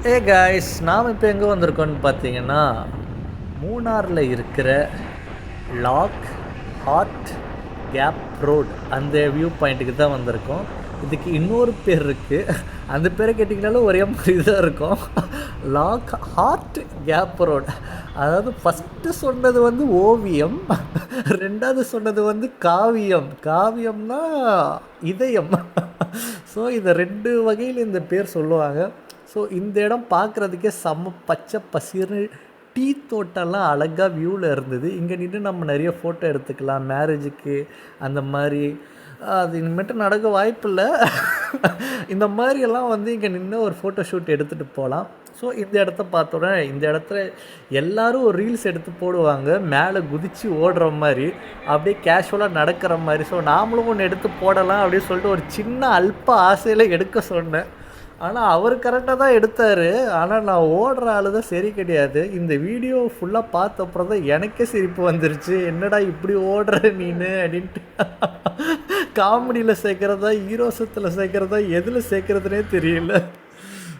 Guys நாம் இப்போ எங்கே வந்திருக்கோன்னு பார்த்தீங்கன்னா மூணாரில் இருக்கிற லாக் ஹார்ட் கேப் ரோடு அந்த வியூ பாயிண்ட்டுக்கு தான் வந்திருக்கோம். இதுக்கு இன்னொரு பேர் இருக்குது, அந்த பேரை கேட்டிங்கனாலும் ஒரே மாதிரி தான் இருக்கும். லாக் ஹார்ட் கேப் ரோடு. அதாவது ஃபஸ்ட்டு சொன்னது வந்து ஓவியம், ரெண்டாவது சொன்னது வந்து காவியம். காவியம்னா இதயம். ஸோ இதை ரெண்டு வகையில் இந்த பேர் சொல்லுவாங்க. ஸோ இந்த இடம் பார்க்குறதுக்கே செம்ம பச்சை பசிர்னு டீ தோட்டம்லாம் அழகாக வியூவில் இருந்தது. இங்கே நின்று நம்ம நிறைய ஃபோட்டோ எடுத்துக்கலாம் மேரேஜுக்கு அந்த மாதிரி. அது இனிமேட்டு நடக்க வாய்ப்பில்லை. இந்த மாதிரியெல்லாம் வந்து இங்கே நின்று ஒரு ஃபோட்டோ ஷூட் எடுத்துகிட்டு போகலாம். ஸோ இந்த இடத்த பார்த்தோன்னே இந்த இடத்துல எல்லோரும் ஒரு ரீல்ஸ் எடுத்து போடுவாங்க, மேலே குதித்து ஓடுற மாதிரி, அப்படியே கேஷுவலாக நடக்கிற மாதிரி. ஸோ நாமளும் ஒன்று எடுத்து போடலாம் அப்படின்னு சொல்லிட்டு ஒரு சின்ன அல்ப ஆசையில் எடுக்க சொன்னேன். ஆனால் அவர் கரெக்டாக தான் எடுத்தார். ஆனால் நான் ஓடுற ஆள் தான் சரி கிடையாது. இந்த வீடியோ ஃபுல்லாக பார்த்த அப்புறம் தான் எனக்கே சிரிப்பு வந்துருச்சு. என்னடா இப்படி ஓடுற நீனு அப்படின்ட்டு. காமெடியில் சேர்க்குறதா ஹீரோசத்தில் சேர்க்குறதா எதில் சேர்க்குறதுனே தெரியல.